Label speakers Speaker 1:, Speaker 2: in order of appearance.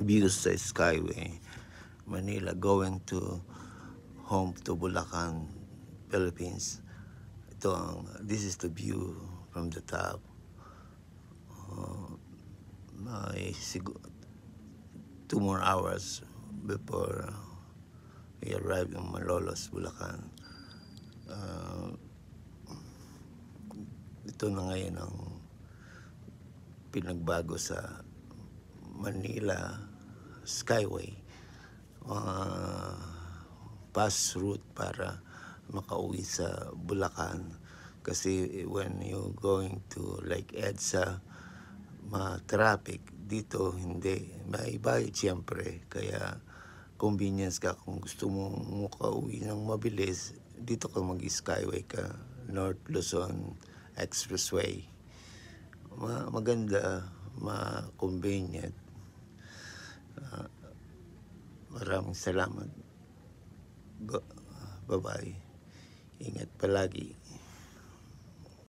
Speaker 1: views sa Skyway Manila going to home to Bulacan, Philippines. This is the view from the top. May 2 more hours before we arrive in Malolos, Bulacan. Ito na ngayon ang pinagbago sa Manila Skyway. Pass route para makauwi sa Bulacan. Kasi when you going to like EDSA, ma-traffic. Dito hindi. May bayad siyempre. Kaya convenience ka kung gusto mo makauwi ng mabilis. Dito ka mag-Skyway ka. North Luzon Expressway. Maganda, ma-convenient. Maraming salamat. Bye-bye. Ingat palagi.